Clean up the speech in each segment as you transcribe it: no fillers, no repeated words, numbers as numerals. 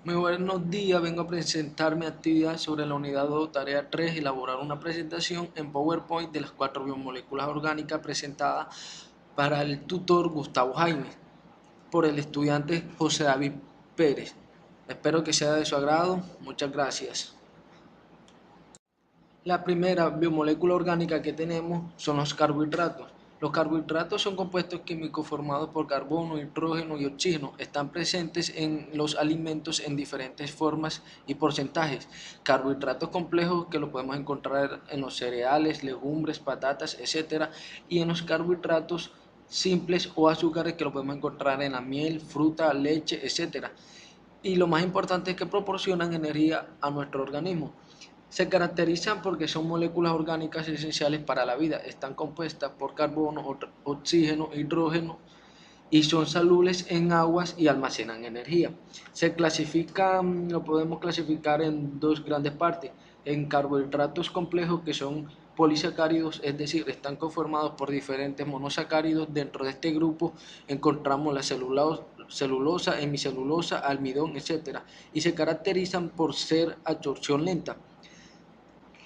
Muy buenos días, vengo a presentar mi actividad sobre la unidad 2, tarea 3, elaborar una presentación en PowerPoint de las 4 biomoléculas orgánicas presentadas para el tutor Gustavo Jaime por el estudiante José David Pérez. Espero que sea de su agrado. Muchas gracias. La primera biomolécula orgánica que tenemos son los carbohidratos. Los carbohidratos son compuestos químicos formados por carbono, hidrógeno y oxígeno. Están presentes en los alimentos en diferentes formas y porcentajes. Carbohidratos complejos que lo podemos encontrar en los cereales, legumbres, patatas, etc. Y en los carbohidratos simples o azúcares que lo podemos encontrar en la miel, fruta, leche, etc. Y lo más importante es que proporcionan energía a nuestro organismo. Se caracterizan porque son moléculas orgánicas esenciales para la vida. Están compuestas por carbono, oxígeno, hidrógeno y son solubles en aguas y almacenan energía. Lo podemos clasificar en dos grandes partes. En carbohidratos complejos que son polisacáridos, es decir, están conformados por diferentes monosacáridos. Dentro de este grupo encontramos la celulosa, hemicelulosa, almidón, etc. Y se caracterizan por ser absorción lenta.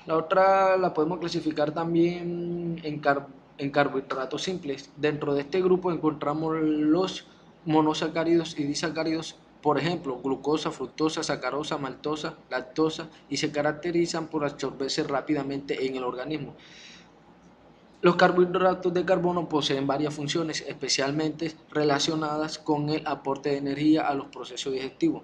La otra la podemos clasificar también en carbohidratos simples. Dentro de este grupo encontramos los monosacáridos y disacáridos, por ejemplo, glucosa, fructosa, sacarosa, maltosa, lactosa, y se caracterizan por absorberse rápidamente en el organismo. Los carbohidratos de carbono poseen varias funciones, especialmente relacionadas con el aporte de energía a los procesos digestivos.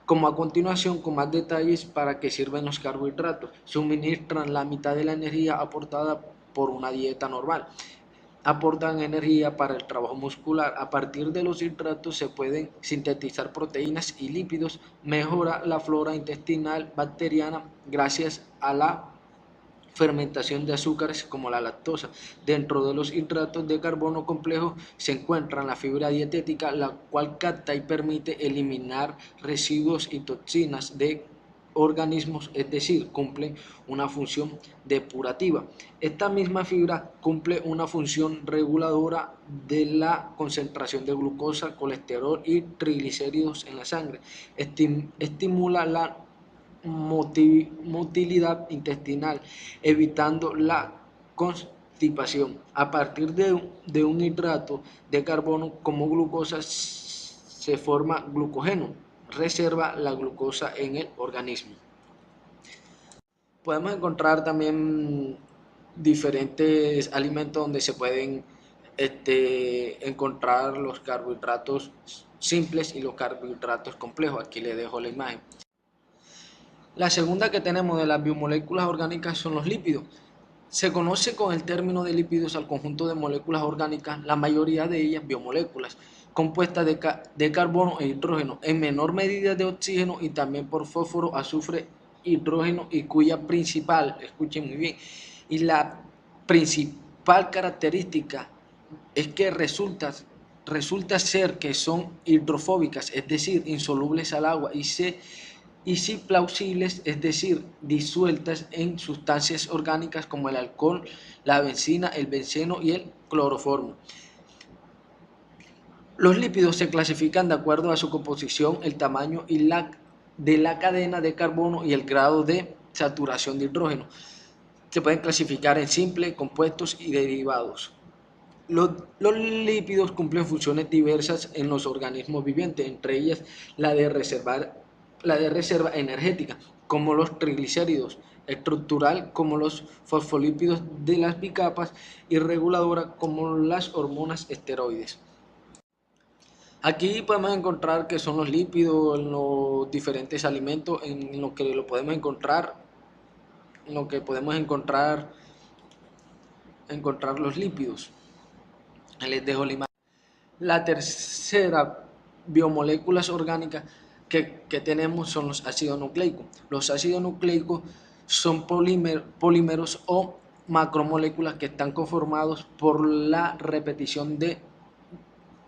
Como a continuación, con más detalles para qué sirven los carbohidratos. Suministran la mitad de la energía aportada por una dieta normal. Aportan energía para el trabajo muscular. A partir de los hidratos se pueden sintetizar proteínas y lípidos. Mejora la flora intestinal bacteriana gracias a la fermentación de azúcares como la lactosa. Dentro de los hidratos de carbono complejos se encuentra la fibra dietética, la cual capta y permite eliminar residuos y toxinas de organismos, es decir, cumple una función depurativa. Esta misma fibra cumple una función reguladora de la concentración de glucosa, colesterol y triglicéridos en la sangre. Estimula la motilidad intestinal, evitando la constipación. A partir de un hidrato de carbono como glucosa se forma glucógeno, reserva la glucosa en el organismo. Podemos encontrar también diferentes alimentos donde se pueden encontrar los carbohidratos simples y los carbohidratos complejos. Aquí les dejo la imagen. La segunda que tenemos de las biomoléculas orgánicas son los lípidos. Se conoce con el término de lípidos al conjunto de moléculas orgánicas, la mayoría de ellas biomoléculas, compuestas de carbono e hidrógeno, en menor medida de oxígeno y también por fósforo, azufre, hidrógeno, y cuya principal, escuchen muy bien, y la principal característica es que resulta ser que son hidrofóbicas, es decir, insolubles al agua, y sí plausibles, es decir, disueltas en sustancias orgánicas como el alcohol, la benzina, el benceno y el cloroformo. Los lípidos se clasifican de acuerdo a su composición, el tamaño de la cadena de carbono y el grado de saturación de hidrógeno. Se pueden clasificar en simples, compuestos y derivados. Los lípidos cumplen funciones diversas en los organismos vivientes, entre ellas la de reserva energética, como los triglicéridos, estructural, como los fosfolípidos de las bicapas, y reguladora, como las hormonas esteroides. Aquí podemos encontrar que son los lípidos en los diferentes alimentos, en lo que lo podemos encontrar, en lo que podemos encontrar los lípidos. Les dejo la imagen. La tercera biomoléculas orgánicas que tenemos son los ácidos nucleicos. Los ácidos nucleicos son polímeros o macromoléculas que están conformados por la repetición de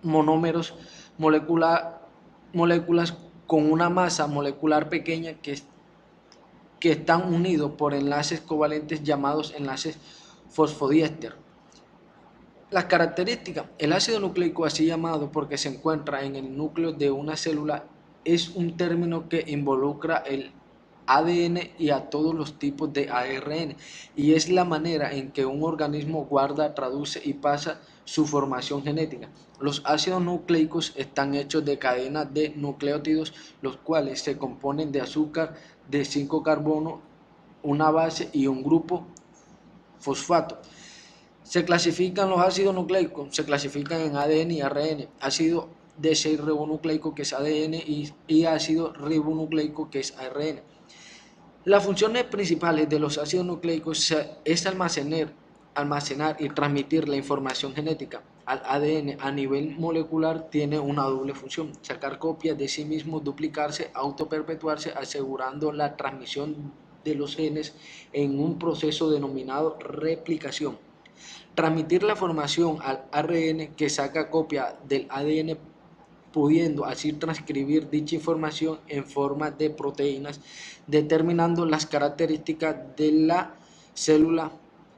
monómeros moléculas con una masa molecular pequeña que están unidos por enlaces covalentes llamados enlaces fosfodiéster. Las características: el ácido nucleico, así llamado porque se encuentra en el núcleo de una célula, es un término que involucra el ADN y a todos los tipos de ARN, y es la manera en que un organismo guarda, traduce y pasa su formación genética. Los ácidos nucleicos están hechos de cadenas de nucleótidos, los cuales se componen de azúcar de 5 carbono, una base y un grupo fosfato. Se clasifican los ácidos nucleicos, se clasifican en ADN y ARN, ácido desoxirribonucleico que es ADN y ácido ribonucleico que es ARN. Las funciones principales de los ácidos nucleicos es almacenar y transmitir la información genética al ADN a nivel molecular. Tiene una doble función: sacar copias de sí mismo, duplicarse, autoperpetuarse, asegurando la transmisión de los genes en un proceso denominado replicación. Transmitir la información al ARN, que saca copia del ADN, pudiendo así transcribir dicha información en forma de proteínas, determinando las características de la célula,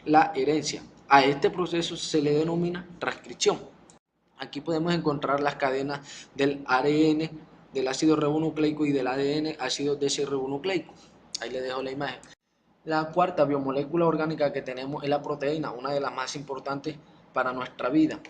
la herencia. A este proceso se le denomina transcripción. Aquí podemos encontrar las cadenas del ARN, del ácido ribonucleico, y del ADN, ácido desoxirribonucleico. Ahí le dejo la imagen. La cuarta biomolécula orgánica que tenemos es la proteína, una de las más importantes para nuestra vida.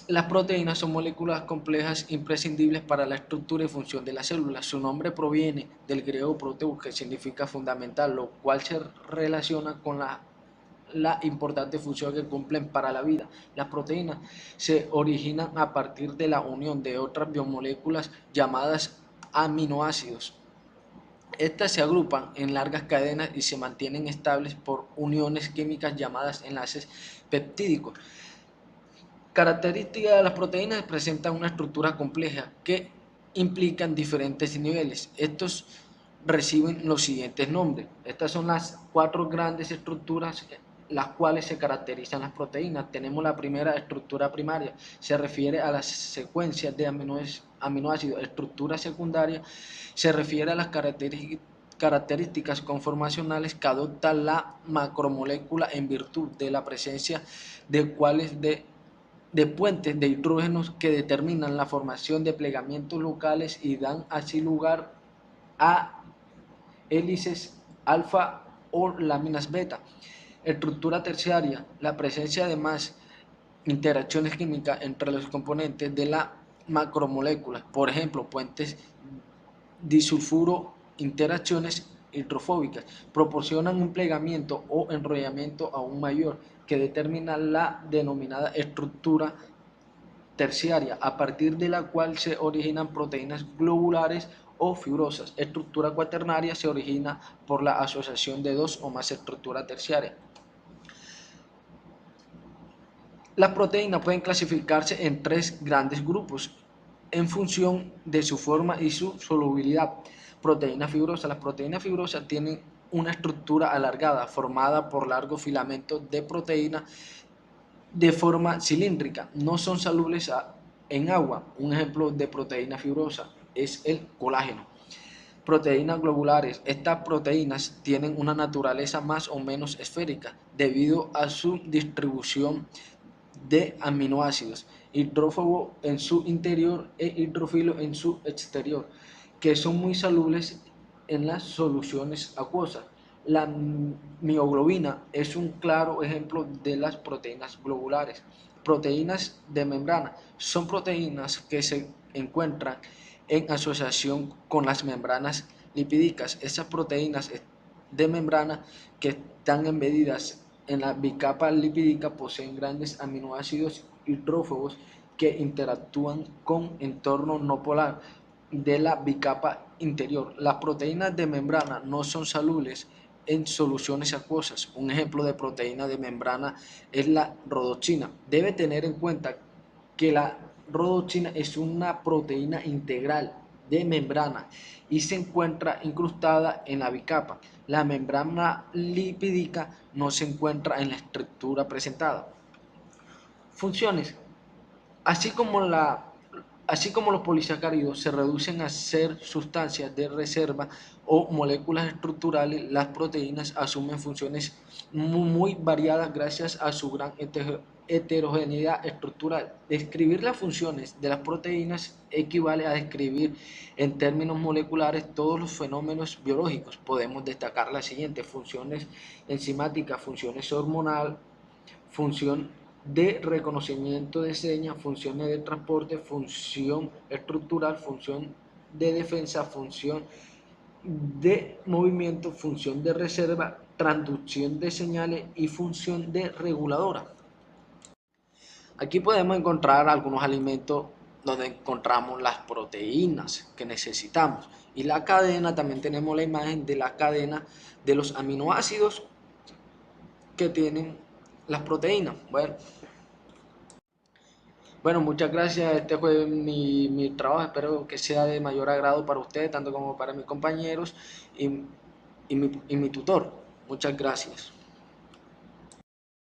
Las proteínas son moléculas complejas imprescindibles para la estructura y función de la célula. Su nombre proviene del griego proteus, que significa fundamental, lo cual se relaciona con la importante función que cumplen para la vida. Las proteínas se originan a partir de la unión de otras biomoléculas llamadas aminoácidos. Estas se agrupan en largas cadenas y se mantienen estables por uniones químicas llamadas enlaces peptídicos. Características de las proteínas: presentan una estructura compleja que implican diferentes niveles. Estos reciben los siguientes nombres. Estas son las 4 grandes estructuras las cuales se caracterizan las proteínas. Tenemos la primera, estructura primaria, se refiere a las secuencias de aminoácidos. Estructura secundaria se refiere a las características conformacionales que adopta la macromolécula en virtud de la presencia de puentes de hidrógenos que determinan la formación de plegamientos locales y dan así lugar a hélices alfa o láminas beta. Estructura terciaria: la presencia de más interacciones químicas entre los componentes de la macromolécula, por ejemplo, puentes disulfuro, interacciones hidrofóbicas, proporcionan un plegamiento o enrollamiento aún mayor, que determina la denominada estructura terciaria, a partir de la cual se originan proteínas globulares o fibrosas. Estructura cuaternaria se origina por la asociación de 2 o más estructuras terciarias. Las proteínas pueden clasificarse en 3 grandes grupos en función de su forma y su solubilidad. Proteínas fibrosas. Las proteínas fibrosas tienen una estructura alargada formada por largos filamentos de proteína de forma cilíndrica. No son solubles en agua. Un ejemplo de proteína fibrosa es el colágeno. Proteínas globulares. Estas proteínas tienen una naturaleza más o menos esférica debido a su distribución de aminoácidos, hidrófobo en su interior e hidrófilo en su exterior, que son muy solubles en las soluciones acuosas. La mioglobina es un claro ejemplo de las proteínas globulares. Proteínas de membrana son proteínas que se encuentran en asociación con las membranas lipídicas. Esas proteínas de membrana que están embedidas en la bicapa lipídica poseen grandes aminoácidos hidrófobos que interactúan con entorno no polar de la bicapa interior. Las proteínas de membrana no son solubles en soluciones acuosas. Un ejemplo de proteína de membrana es la rhodopsina. Debe tener en cuenta que la rhodopsina es una proteína integral de membrana y se encuentra incrustada en la bicapa. La membrana lipídica no se encuentra en la estructura presentada. Funciones. Así como los polisacáridos se reducen a ser sustancias de reserva o moléculas estructurales, las proteínas asumen funciones muy variadas gracias a su gran heterogeneidad estructural. Describir las funciones de las proteínas equivale a describir en términos moleculares todos los fenómenos biológicos. Podemos destacar las siguientes: funciones enzimáticas, funciones hormonal, función de reconocimiento de señas, funciones de transporte, función estructural, función de defensa, función de movimiento, función de reserva, transducción de señales y función de reguladora. Aquí podemos encontrar algunos alimentos donde encontramos las proteínas que necesitamos, y la cadena, también tenemos la imagen de la cadena de los aminoácidos que tienen las proteínas. Bueno, muchas gracias. Este fue mi trabajo. Espero que sea de mayor agrado para ustedes, tanto como para mis compañeros y mi tutor. Muchas gracias.